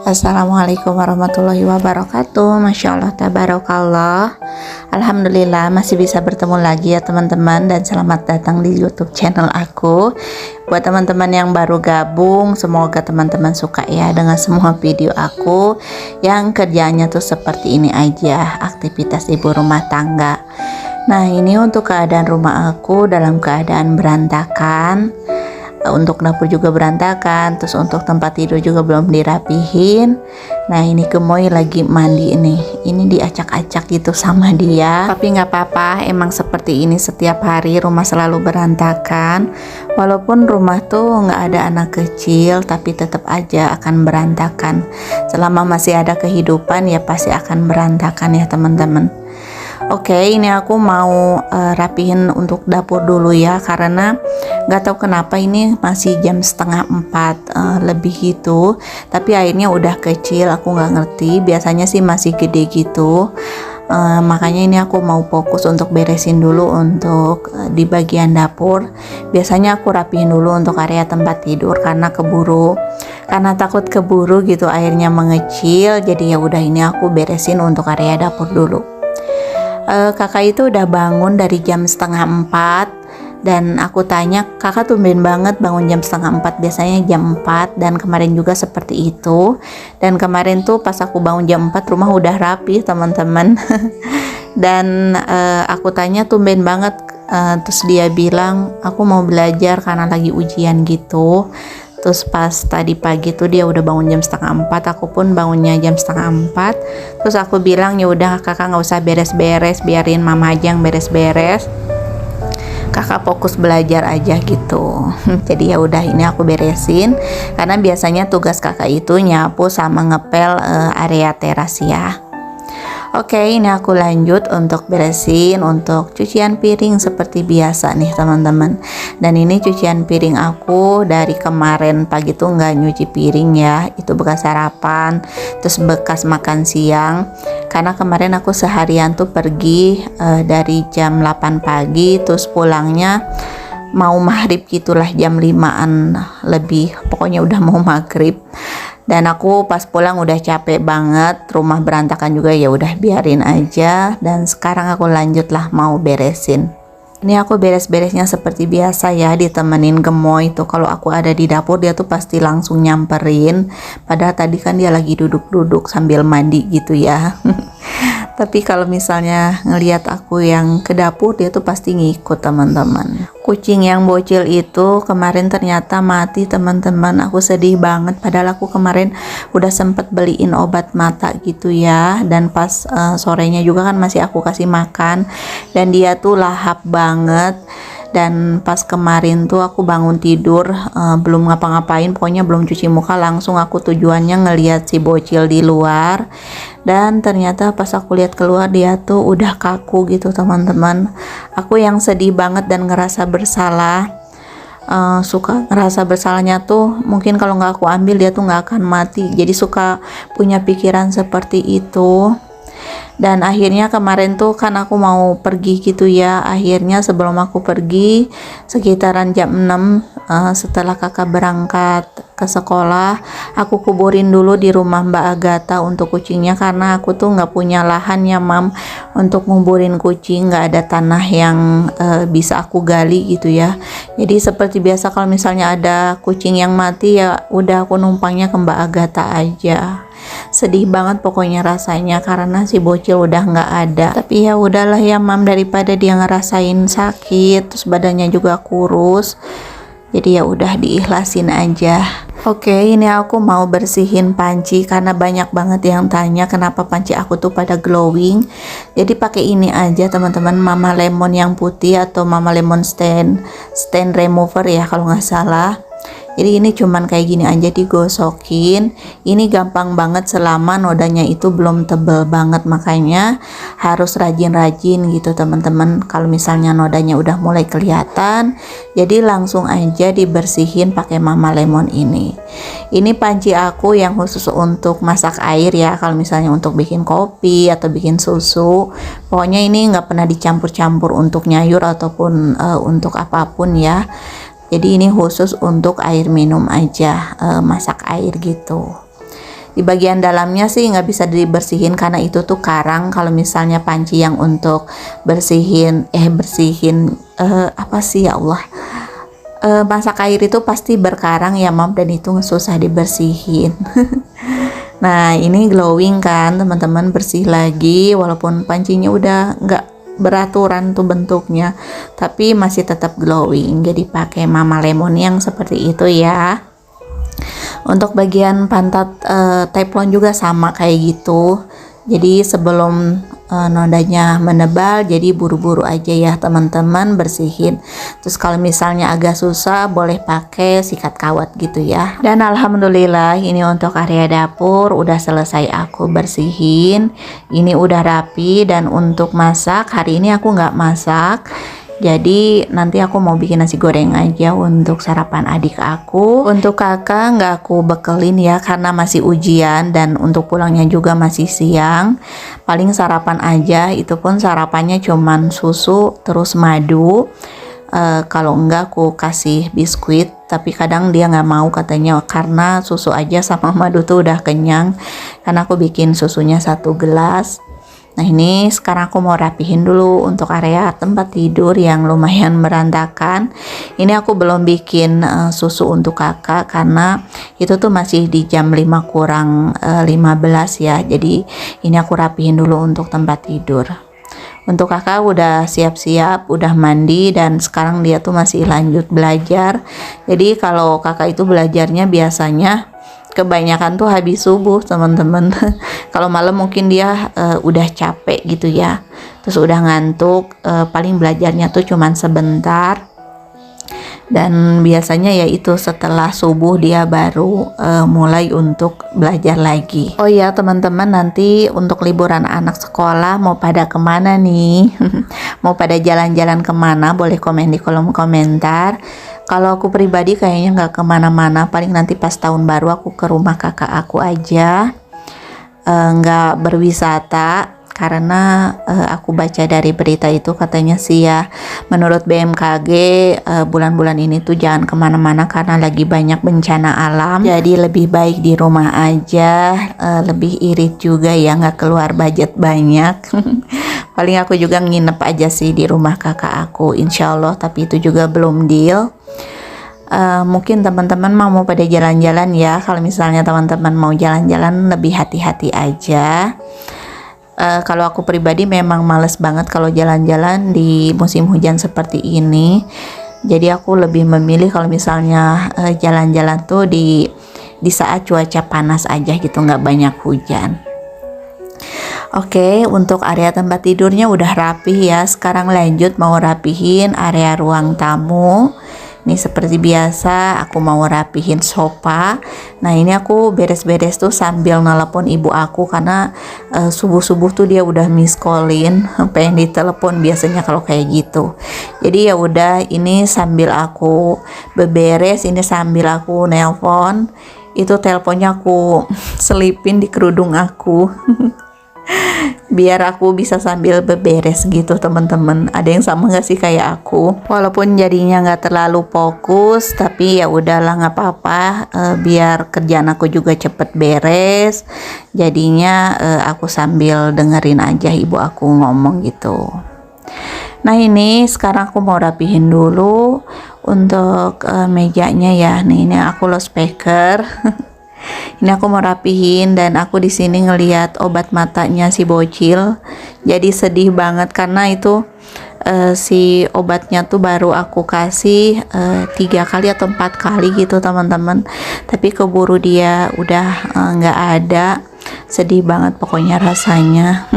Assalamualaikum warahmatullahi wabarakatuh. Masya Allah, tabarakallah. Alhamdulillah masih bisa bertemu lagi ya teman-teman. Dan selamat datang di YouTube channel aku. Buat teman-teman yang baru gabung, semoga teman-teman suka ya dengan semua video aku yang kerjanya tuh seperti ini aja, aktivitas ibu rumah tangga. Nah, ini untuk keadaan rumah aku dalam keadaan berantakan. Untuk dapur juga berantakan, terus untuk tempat tidur juga belum dirapihin. Nah, ini gemoy lagi mandi ini diacak-acak gitu sama dia, tapi nggak apa-apa, emang seperti ini setiap hari rumah selalu berantakan. Walaupun rumah tuh nggak ada anak kecil, tapi tetap aja akan berantakan. Selama masih ada kehidupan ya pasti akan berantakan ya teman-teman. Oke, ini aku mau rapihin untuk dapur dulu ya, karena nggak tahu kenapa ini masih jam setengah 4 lebih gitu, tapi airnya udah kecil, aku nggak ngerti. Biasanya sih masih gede gitu. Makanya ini aku mau fokus untuk beresin dulu untuk di bagian dapur. Biasanya aku rapihin dulu untuk area tempat tidur karena takut keburu gitu airnya mengecil. Jadi ya udah, ini aku beresin untuk area dapur dulu. Kakak itu udah bangun dari jam setengah 4 dan aku tanya, kakak tumben banget bangun jam setengah 4, biasanya jam 4, dan kemarin juga seperti itu. Dan kemarin tuh pas aku bangun jam 4 rumah udah rapi teman-teman. Dan aku tanya tumben banget, terus dia bilang aku mau belajar karena lagi ujian gitu. Terus pas tadi pagi tuh dia udah bangun jam setengah 4, aku pun bangunnya jam setengah 4. Terus aku bilang ya udah kakak nggak usah beres-beres, biarin mama aja yang beres-beres, kakak fokus belajar aja gitu. Jadi ya udah, ini aku beresin karena biasanya tugas kakak itu nyapu sama ngepel area teras ya. Oke, ini aku lanjut untuk beresin untuk cucian piring seperti biasa nih teman-teman. Dan ini cucian piring aku dari kemarin pagi tuh nggak nyuci piring ya, itu bekas sarapan, terus bekas makan siang. Karena kemarin aku seharian tuh pergi dari jam 8 pagi, terus pulangnya mau maghrib gitulah, jam 5-an lebih, pokoknya udah mau maghrib. Dan aku pas pulang udah capek banget, rumah berantakan juga, ya udah biarin aja. Dan sekarang aku lanjutlah mau beresin. Ini aku beres-beresnya seperti biasa ya, ditemenin gemoy tuh. Kalau aku ada di dapur dia tuh pasti langsung nyamperin. Padahal tadi kan dia lagi duduk-duduk sambil mandi gitu ya. Tapi kalau misalnya ngelihat aku yang ke dapur, dia tuh pasti ngikut teman-teman. Kucing yang bocil itu kemarin ternyata mati teman-teman. Aku sedih banget, padahal aku kemarin udah sempet beliin obat mata gitu ya. Dan pas sorenya juga kan masih aku kasih makan, dan dia tuh lahap banget. Dan pas kemarin tuh aku bangun tidur, belum ngapa-ngapain, pokoknya belum cuci muka, langsung aku tujuannya ngeliat si bocil di luar. Dan ternyata pas aku lihat keluar dia tuh udah kaku gitu teman-teman. Aku yang sedih banget dan ngerasa bersalah. Suka ngerasa bersalahnya tuh mungkin kalau nggak aku ambil dia tuh nggak akan mati. Jadi suka punya pikiran seperti itu. Dan akhirnya kemarin tuh kan aku mau pergi gitu ya. Akhirnya sebelum aku pergi sekitaran jam 6, setelah kakak berangkat ke sekolah, aku kuburin dulu di rumah Mbak Agatha untuk kucingnya. Karena aku tuh nggak punya lahan ya mam untuk nguburin kucing, nggak ada tanah yang bisa aku gali gitu ya. Jadi seperti biasa kalau misalnya ada kucing yang mati ya udah aku numpangnya ke Mbak Agatha aja. Sedih banget pokoknya rasanya karena si bocil udah nggak ada. Tapi ya udahlah ya mam, daripada dia ngerasain sakit terus badannya juga kurus, jadi ya udah diikhlasin aja. Oke, ini aku mau bersihin panci karena banyak banget yang tanya kenapa panci aku tuh pada glowing. Jadi pakai ini aja teman-teman, Mama Lemon yang putih atau Mama Lemon stain remover ya kalau nggak salah. Jadi ini cuman kayak gini aja digosokin. Ini gampang banget selama nodanya itu belum tebel banget, makanya harus rajin-rajin gitu teman-teman. Kalau misalnya nodanya udah mulai kelihatan, jadi langsung aja dibersihin pakai Mama Lemon ini. Ini panci aku yang khusus untuk masak air ya. Kalau misalnya untuk bikin kopi atau bikin susu, pokoknya ini nggak pernah dicampur-campur untuk nyayur ataupun untuk apapun ya. Jadi ini khusus untuk air minum aja, masak air gitu. Di bagian dalamnya sih nggak bisa dibersihin karena itu tuh karang. Kalau misalnya panci yang untuk bersihin apa sih ya Allah, masak air itu pasti berkarang ya Mam, dan itu susah dibersihin. Nah ini glowing kan teman-teman, bersih lagi walaupun pancinya udah nggak beraturan tuh bentuknya, tapi masih tetap glowing. Jadi pakai Mama Lemon yang seperti itu ya. Untuk bagian pantat teflon juga sama kayak gitu. Jadi sebelum nodanya menebal, jadi buru-buru aja ya teman-teman bersihin. Terus kalau misalnya agak susah boleh pakai sikat kawat gitu ya. Dan alhamdulillah ini untuk area dapur udah selesai aku bersihin. Ini udah rapi. Dan untuk masak hari ini aku nggak masak, jadi nanti aku mau bikin nasi goreng aja untuk sarapan adik aku. Untuk kakak nggak aku bekelin ya karena masih ujian dan untuk pulangnya juga masih siang. Paling sarapan aja, itu pun sarapannya cuman susu terus madu. Kalau enggak aku kasih biskuit, tapi kadang dia nggak mau katanya karena susu aja sama madu tuh udah kenyang. Karena aku bikin susunya 1 gelas. Nah ini sekarang aku mau rapihin dulu untuk area tempat tidur yang lumayan berantakan. Ini aku belum bikin susu untuk kakak karena itu tuh masih di jam 5 kurang 15 ya. Jadi ini aku rapihin dulu untuk tempat tidur. Untuk kakak udah siap-siap, udah mandi, dan sekarang dia tuh masih lanjut belajar. Jadi kalau kakak itu belajarnya biasanya kebanyakan tuh habis subuh teman-teman. Kalau malam mungkin dia udah capek gitu ya, terus udah ngantuk, paling belajarnya tuh cuman sebentar. Dan biasanya ya itu setelah subuh dia baru mulai untuk belajar lagi. Oh ya teman-teman, nanti untuk liburan anak sekolah mau pada kemana nih? Mau pada jalan-jalan kemana? Boleh komen di kolom komentar. Kalau aku pribadi kayaknya nggak kemana-mana, paling nanti pas tahun baru aku ke rumah kakak aku aja, nggak berwisata. Karena aku baca dari berita itu katanya sih ya, menurut BMKG bulan-bulan ini tuh jangan kemana-mana karena lagi banyak bencana alam. Jadi lebih baik di rumah aja, lebih irit juga ya, nggak keluar budget banyak. Paling aku juga nginep aja sih di rumah kakak aku insya Allah, tapi itu juga belum deal. Mungkin teman-teman mau pada jalan-jalan ya. Kalau misalnya teman-teman mau jalan-jalan lebih hati-hati aja. Kalau aku pribadi memang males banget kalau jalan-jalan di musim hujan seperti ini. Jadi aku lebih memilih kalau misalnya jalan-jalan tuh di saat cuaca panas aja gitu, nggak banyak hujan. Oke, untuk area tempat tidurnya udah rapi ya. Sekarang lanjut mau rapihin area ruang tamu. Ini seperti biasa aku mau rapihin sofa. Nah ini aku beres-beres tuh sambil nelpon ibu aku karena subuh-subuh tuh dia udah miss callin, pengen ditelepon biasanya kalau kayak gitu. Jadi ya udah, ini sambil aku beberes, ini sambil aku nelpon. Itu teleponnya aku selipin di kerudung aku. Biar aku bisa sambil beberes gitu teman-teman. Ada yang sama gak sih kayak aku? Walaupun jadinya gak terlalu fokus, tapi ya udahlah nggak apa-apa, biar kerjaan aku juga cepet beres. Jadinya aku sambil dengerin aja ibu aku ngomong gitu. Nah ini sekarang aku mau rapihin dulu untuk mejanya ya. Nih ini aku lost speaker. Ini aku mau rapihin, dan aku di sini ngelihat obat matanya si bocil. Jadi sedih banget karena itu si obatnya tuh baru aku kasih 3 kali atau 4 kali gitu teman-teman. Tapi keburu dia udah nggak ada. Sedih banget pokoknya rasanya.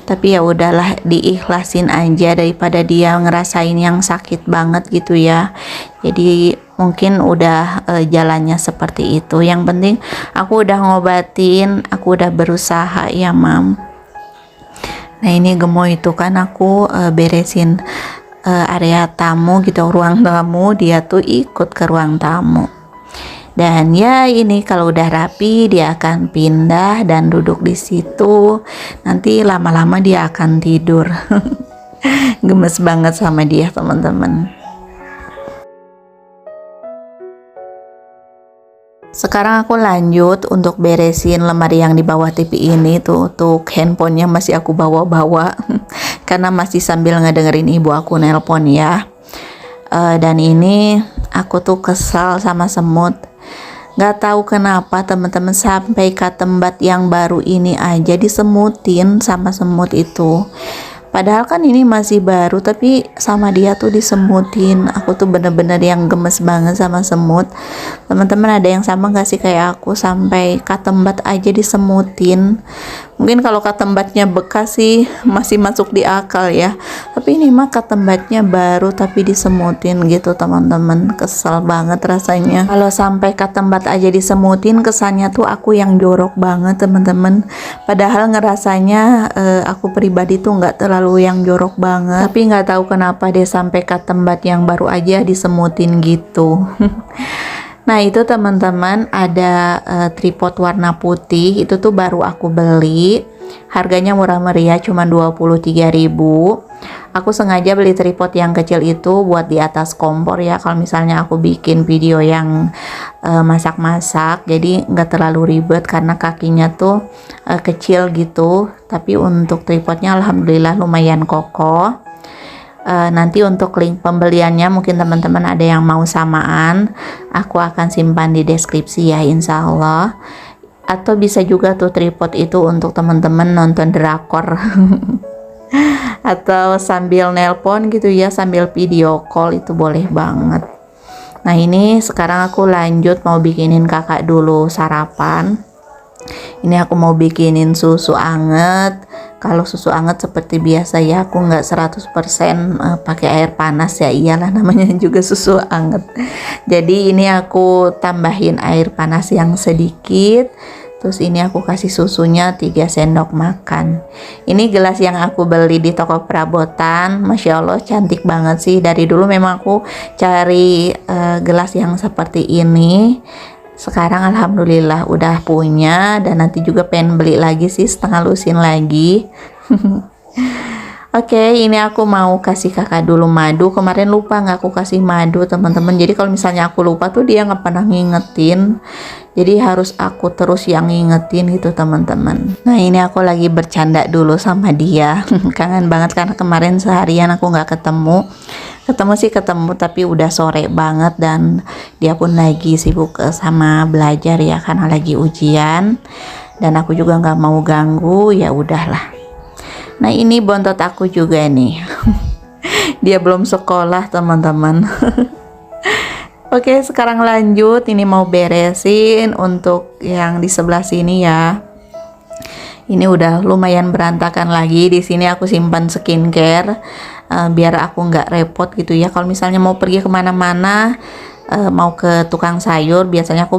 Tapi ya udahlah, diikhlasin aja daripada dia ngerasain yang sakit banget gitu ya. Jadi mungkin udah jalannya seperti itu. Yang penting aku udah ngobatin, aku udah berusaha ya Mam. Nah ini gemoy itu kan aku beresin area tamu gitu, ruang tamu, dia tuh ikut ke ruang tamu. Dan ya ini kalau udah rapi dia akan pindah dan duduk di situ. Nanti lama-lama dia akan tidur. Gemes banget sama dia teman-teman. Sekarang aku lanjut untuk beresin lemari yang di bawah TV ini tuh, untuk handphonenya masih aku bawa-bawa karena masih sambil ngedengerin ibu aku nelpon ya. Dan ini aku tuh kesal sama semut. Nggak tahu kenapa teman-teman, sampai katembat yang baru ini aja disemutin sama semut itu. Padahal kan ini masih baru, tapi sama dia tuh disemutin. Aku tuh bener-bener yang gemes banget sama semut. Teman-teman ada yang sama gak sih kayak aku, sampai katembat aja disemutin? Mungkin kalau katembatnya bekas sih masih masuk di akal ya, tapi ini mah katembatnya baru tapi disemutin gitu teman-teman. Kesel banget rasanya kalau sampai katembat aja disemutin. Kesannya tuh aku yang jorok banget teman-teman, padahal ngerasanya aku pribadi tuh nggak terlalu yang jorok banget, tapi nggak tahu kenapa deh sampai katembat yang baru aja disemutin gitu. Nah itu teman-teman, ada tripod warna putih, itu tuh baru aku beli, harganya murah meriah, cuma 23.000. Aku sengaja beli tripod yang kecil itu buat di atas kompor ya, kalau misalnya aku bikin video yang masak-masak, jadi nggak terlalu ribet karena kakinya tuh kecil gitu. Tapi untuk tripodnya alhamdulillah lumayan kokoh. Nanti untuk link pembeliannya mungkin teman-teman ada yang mau samaan, aku akan simpan di deskripsi ya insya Allah. Atau bisa juga tuh tripod itu untuk teman-teman nonton drakor atau sambil nelpon gitu ya, sambil video call, itu boleh banget. Nah ini sekarang aku lanjut mau bikinin kakak dulu sarapan. Ini aku mau bikinin susu anget. Kalau susu anget seperti biasa ya, aku nggak 100% pakai air panas ya, iyalah namanya juga susu anget. Jadi ini aku tambahin air panas yang sedikit. Terus ini aku kasih susunya 3 sendok makan. Ini gelas yang aku beli di toko perabotan, Masya Allah cantik banget sih. Dari dulu memang aku cari gelas yang seperti ini. Sekarang alhamdulillah udah punya, dan nanti juga pengen beli lagi sih, setengah lusin lagi. Oke, ini aku mau kasih kakak dulu madu. Kemarin lupa nggak aku kasih madu teman-teman. Jadi kalau misalnya aku lupa tuh dia nggak pernah ngingetin. Jadi harus aku terus yang ngingetin gitu teman-teman. Nah ini aku lagi bercanda dulu sama dia. Kangen banget karena kemarin seharian aku nggak ketemu. Ketemu sih ketemu, tapi udah sore banget dan dia pun lagi sibuk sama belajar ya karena lagi ujian. Dan aku juga nggak mau ganggu, ya udahlah. Nah ini bontot aku juga nih. Dia belum sekolah teman-teman. Oke, sekarang lanjut. Ini mau beresin untuk yang di sebelah sini ya. Ini udah lumayan berantakan lagi. Di sini aku simpan skincare biar aku nggak repot gitu ya. Kalau misalnya mau pergi kemana-mana, mau ke tukang sayur, biasanya aku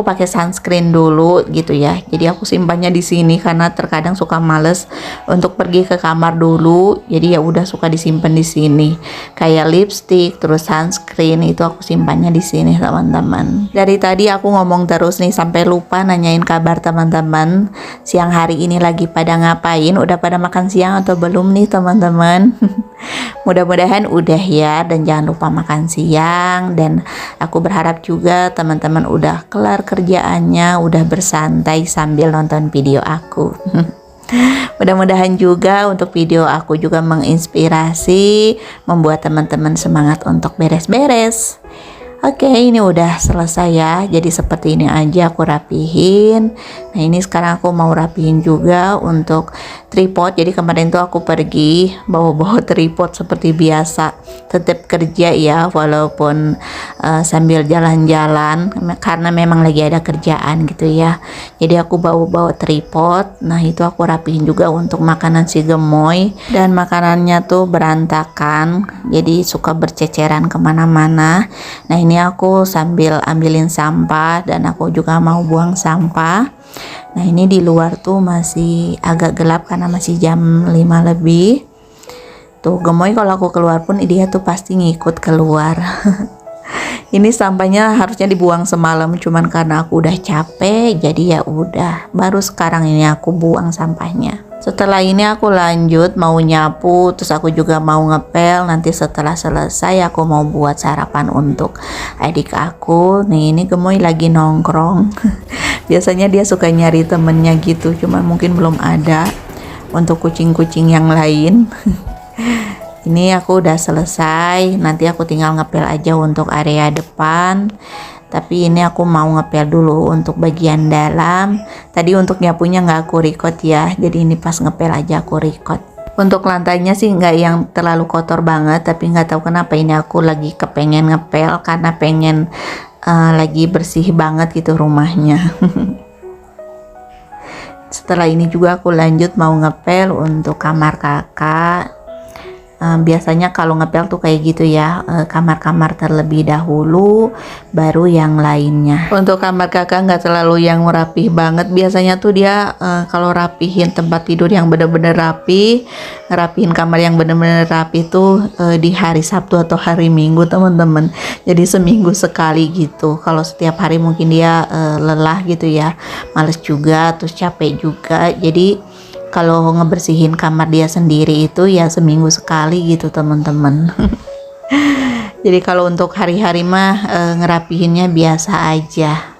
pakai sunscreen dulu gitu ya. Jadi aku simpannya di sini karena terkadang suka males untuk pergi ke kamar dulu. Jadi ya udah suka disimpan di sini. Kayak lipstick, terus sunscreen itu aku simpannya di sini teman-teman. Dari tadi aku ngomong terus nih sampai lupa nanyain kabar teman-teman. Siang hari ini lagi pada ngapain? Udah pada makan siang atau belum nih teman-teman? Mudah-mudahan udah ya, dan jangan lupa makan siang. Dan aku berharap juga teman-teman udah kelar kerjaannya, udah bersantai sambil nonton video aku. Mudah-mudahan juga untuk video aku juga menginspirasi, membuat teman-teman semangat untuk beres-beres. Oke, ini udah selesai ya. Jadi seperti ini aja aku rapihin. Nah ini sekarang aku mau rapihin juga untuk tripod. Jadi kemarin tuh aku pergi bawa-bawa tripod seperti biasa, tetap kerja ya walaupun sambil jalan-jalan karena memang lagi ada kerjaan gitu ya. Jadi aku bawa-bawa tripod. Nah itu aku rapihin juga untuk makanan si gemoy, dan makanannya tuh berantakan, jadi suka berceceran kemana-mana. Nah ini aku sambil ambilin sampah, dan aku juga mau buang sampah. Nah ini di luar tuh masih agak gelap karena masih jam 5 lebih. Tuh gemoy kalau aku keluar pun dia tuh pasti ngikut keluar. Ini sampahnya harusnya dibuang semalam, cuman karena aku udah capek, jadi ya udah. Baru sekarang ini aku buang sampahnya. Setelah ini aku lanjut mau nyapu, terus aku juga mau ngepel. Nanti setelah selesai aku mau buat sarapan untuk adik aku. Nih ini gemoy lagi nongkrong. Biasanya dia suka nyari temennya gitu, cuman mungkin belum ada untuk kucing-kucing yang lain. Ini aku udah selesai, nanti aku tinggal ngepel aja untuk area depan. Tapi ini aku mau ngepel dulu untuk bagian dalam. Tadi untuk nyapunya nggak aku record ya, jadi ini pas ngepel aja aku record. Untuk lantainya sih nggak yang terlalu kotor banget, tapi nggak tahu kenapa ini aku lagi kepengen ngepel karena pengen lagi bersih banget gitu rumahnya. Setelah ini juga aku lanjut mau ngepel untuk kamar kakak. Biasanya kalau ngepel tuh kayak gitu ya, kamar-kamar terlebih dahulu baru yang lainnya. Untuk kamar kakak nggak terlalu yang rapih banget, biasanya tuh dia kalau rapihin tempat tidur yang bener-bener rapi, ngerapihin kamar yang bener-bener rapi tuh di hari Sabtu atau hari Minggu teman-teman. Jadi seminggu sekali gitu. Kalau setiap hari mungkin dia lelah gitu ya, males juga, terus capek juga. Jadi kalau ngebersihin kamar dia sendiri itu ya seminggu sekali gitu teman-teman. Jadi kalau untuk hari-hari mah ngerapihinnya biasa aja.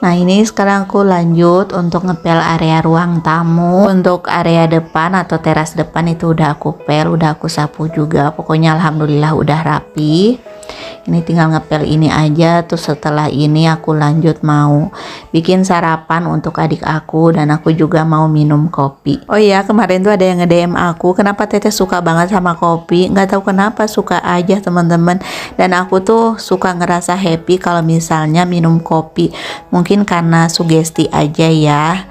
Nah ini sekarang aku lanjut untuk ngepel area ruang tamu. Untuk area depan atau teras depan itu udah aku pel, udah aku sapu juga. Pokoknya alhamdulillah udah rapi. Ini tinggal ngepel ini aja. Terus setelah ini aku lanjut mau bikin sarapan untuk adik aku, dan aku juga mau minum kopi. Oh iya, kemarin tuh ada yang nge-DM aku, kenapa Teteh suka banget sama kopi. Nggak tahu kenapa, suka aja teman-teman. Dan aku tuh suka ngerasa happy kalau misalnya minum kopi. Mungkin karena sugesti aja ya.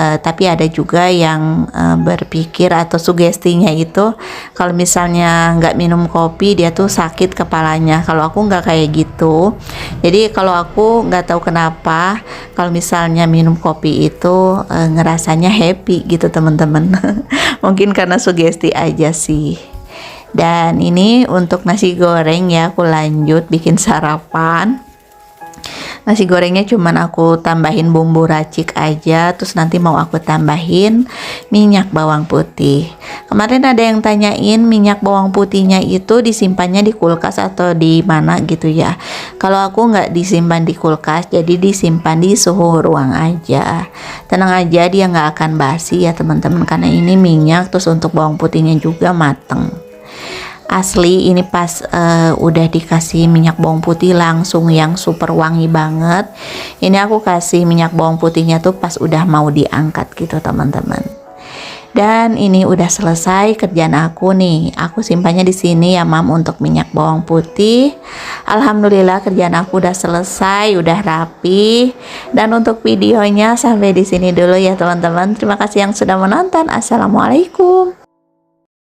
Tapi ada juga yang berpikir atau sugestinya itu kalau misalnya nggak minum kopi dia tuh sakit kepalanya. Kalau aku nggak kayak gitu. Jadi kalau aku nggak tahu kenapa kalau misalnya minum kopi itu ngerasanya happy gitu teman-teman. Mungkin karena sugesti aja sih. Dan ini untuk nasi goreng ya, aku lanjut bikin sarapan. Nasi gorengnya cuman aku tambahin bumbu racik aja, terus nanti mau aku tambahin minyak bawang putih. Kemarin ada yang tanyain minyak bawang putihnya itu disimpannya di kulkas atau di mana gitu ya. Kalau aku nggak disimpan di kulkas, jadi disimpan di suhu ruang aja. Tenang aja, dia nggak akan basi ya teman-teman, karena ini minyak, terus untuk bawang putihnya juga mateng. Asli ini pas udah dikasih minyak bawang putih langsung yang super wangi banget. Ini aku kasih minyak bawang putihnya tuh pas udah mau diangkat gitu teman-teman. Dan ini udah selesai kerjaan aku nih. Aku simpannya di sini ya Mam untuk minyak bawang putih. Alhamdulillah kerjaan aku udah selesai, udah rapi. Dan untuk videonya sampai di sini dulu ya teman-teman. Terima kasih yang sudah menonton. Assalamualaikum.